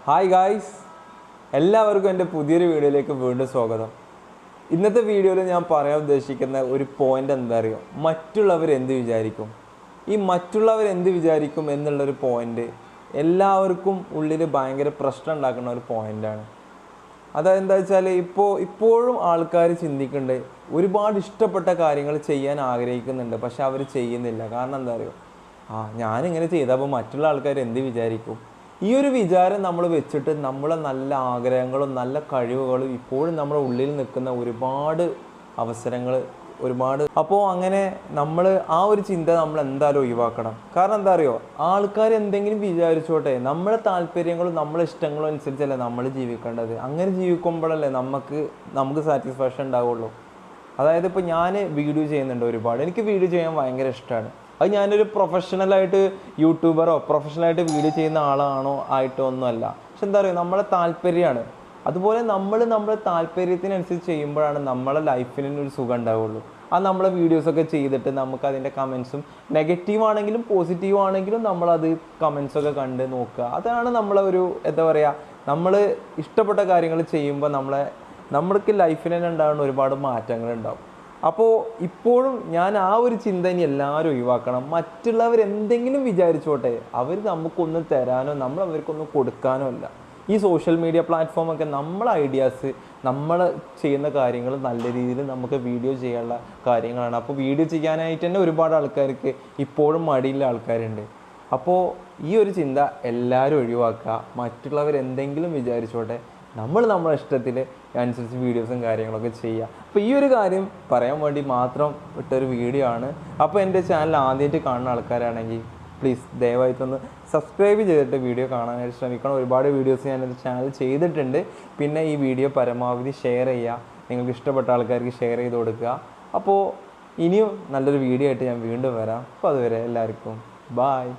Hi guys, എല്ലാവർക്കും എൻ്റെ പുതിയൊരു വീഡിയോയിലേക്ക് വീണ്ടും സ്വാഗതം. ഇന്നത്തെ വീഡിയോയിൽ ഞാൻ പറയാൻ ഉദ്ദേശിക്കുന്ന ഒരു പോയിൻ്റ് എന്താ അറിയോ, മറ്റുള്ളവർ എന്ത് വിചാരിക്കും. ഈ മറ്റുള്ളവർ എന്ത് വിചാരിക്കും എന്നുള്ളൊരു പോയിൻ്റ് എല്ലാവർക്കും ഉള്ളിൽ ഭയങ്കര പ്രശ്നം ഉണ്ടാക്കുന്ന ഒരു പോയിൻ്റാണ്. അതെന്താ വെച്ചാൽ ഇപ്പോഴും ആൾക്കാർ ചിന്തിക്കുന്നുണ്ട്, ഒരുപാട് ഇഷ്ടപ്പെട്ട കാര്യങ്ങൾ ചെയ്യാൻ ആഗ്രഹിക്കുന്നുണ്ട്, പക്ഷെ അവർ ചെയ്യുന്നില്ല. കാരണം എന്താ അറിയോ, ഞാനിങ്ങനെ ചെയ്തപ്പോൾ മറ്റുള്ള ആൾക്കാർ എന്ത് വിചാരിക്കും. ഈ ഒരു വിചാരം നമ്മൾ വെച്ചിട്ട് നമ്മളെ നല്ല ആഗ്രഹങ്ങളും നല്ല കഴിവുകളും ഇപ്പോഴും നമ്മുടെ ഉള്ളിൽ നിൽക്കുന്ന ഒരുപാട് അവസരങ്ങൾ അപ്പോൾ അങ്ങനെ നമ്മൾ ആ ഒരു ചിന്ത നമ്മൾ എന്തായാലും ഒഴിവാക്കണം. കാരണം എന്താ അറിയോ, ആൾക്കാർ എന്തെങ്കിലും വിചാരിച്ചോട്ടെ, നമ്മളെ താല്പര്യങ്ങളും നമ്മളെ ഇഷ്ടങ്ങളും അനുസരിച്ചല്ലേ നമ്മൾ ജീവിക്കേണ്ടത്. അങ്ങനെ ജീവിക്കുമ്പോഴല്ലേ നമുക്ക് സാറ്റിസ്ഫാക്ഷൻ ഉണ്ടാവുള്ളൂ. അതായത് ഇപ്പോൾ ഞാൻ വീഡിയോ ചെയ്യുന്നുണ്ട് ഒരുപാട്, എനിക്ക് വീഡിയോ ചെയ്യാൻ ഭയങ്കര ഇഷ്ടമാണ്. അത് ഞാനൊരു പ്രൊഫഷണലായിട്ട് യൂട്യൂബറോ പ്രൊഫഷണലായിട്ട് വീഡിയോ ചെയ്യുന്ന ആളാണോ ആയിട്ടോ ഒന്നുമല്ല. പക്ഷെ എന്താ പറയുക, നമ്മളെ താല്പര്യമാണ്. അതുപോലെ നമ്മളെ താല്പര്യത്തിനനുസരിച്ച് ചെയ്യുമ്പോഴാണ് നമ്മളെ ലൈഫിന് ഒരു സുഖം ഉണ്ടാവുള്ളൂ. നമ്മളെ വീഡിയോസൊക്കെ ചെയ്തിട്ട് നമുക്ക് അതിൻ്റെ കമൻസും നെഗറ്റീവ് ആണെങ്കിലും പോസിറ്റീവ് ആണെങ്കിലും നമ്മളത് കമൻസൊക്കെ കണ്ട് നോക്കുക. അതാണ് നമ്മളെ ഒരു എന്താ പറയുക, നമ്മൾ ഇഷ്ടപ്പെട്ട കാര്യങ്ങൾ ചെയ്യുമ്പോൾ നമ്മൾക്ക് ലൈഫിന് തന്നെ ഉണ്ടാകുന്ന ഒരുപാട് മാറ്റങ്ങളുണ്ടാവും. അപ്പോൾ ഇപ്പോഴും ഞാൻ ആ ഒരു ചിന്ത ഇനി എല്ലാവരും ഒഴിവാക്കണം. മറ്റുള്ളവർ എന്തെങ്കിലും വിചാരിച്ചോട്ടെ, അവർ നമുക്കൊന്നും തരാനോ നമ്മൾ അവർക്കൊന്നും കൊടുക്കാനോ അല്ല. ഈ സോഷ്യൽ മീഡിയ പ്ലാറ്റ്ഫോമൊക്കെ നമ്മളെ ഐഡിയാസ്, നമ്മൾ ചെയ്യുന്ന കാര്യങ്ങൾ നല്ല രീതിയിൽ നമുക്ക് വീഡിയോ ചെയ്യാനുള്ള കാര്യങ്ങളാണ്. അപ്പോൾ വീഡിയോ ചെയ്യാനായിട്ട് തന്നെ ഒരുപാട് ആൾക്കാർക്ക് ഇപ്പോഴും മടിയുള്ള ആൾക്കാരുണ്ട്. അപ്പോൾ ഈ ഒരു ചിന്ത എല്ലാവരും ഒഴിവാക്കുക. മറ്റുള്ളവർ എന്തെങ്കിലും വിചാരിച്ചോട്ടെ, നമ്മളെ ഇഷ്ടത്തിൽ അനുസരിച്ച് വീഡിയോസും കാര്യങ്ങളൊക്കെ ചെയ്യുക. അപ്പോൾ ഈ ഒരു കാര്യം പറയാൻ വേണ്ടി മാത്രം ഇട്ടൊരു വീഡിയോ ആണ്. അപ്പോൾ എൻ്റെ ചാനൽ ആദ്യമായിട്ട് കാണുന്ന ആൾക്കാരാണെങ്കിൽ പ്ലീസ് ദയവായിട്ടൊന്ന് സബ്സ്ക്രൈബ് ചെയ്തിട്ട് വീഡിയോ കാണാനായിട്ട് ശ്രമിക്കണം. ഒരുപാട് വീഡിയോസ് ഞാൻ എൻ്റെ ചാനൽ ചെയ്തിട്ടുണ്ട്. പിന്നെ ഈ വീഡിയോ പരമാവധി ഷെയർ ചെയ്യുക, നിങ്ങൾക്ക് ഇഷ്ടപ്പെട്ട ആൾക്കാർക്ക് ഷെയർ ചെയ്ത് കൊടുക്കുക. അപ്പോൾ ഇനിയും നല്ലൊരു വീഡിയോ ആയിട്ട് ഞാൻ വീണ്ടും വരാം. അപ്പോൾ അതുവരെ എല്ലാവർക്കും ബായ്.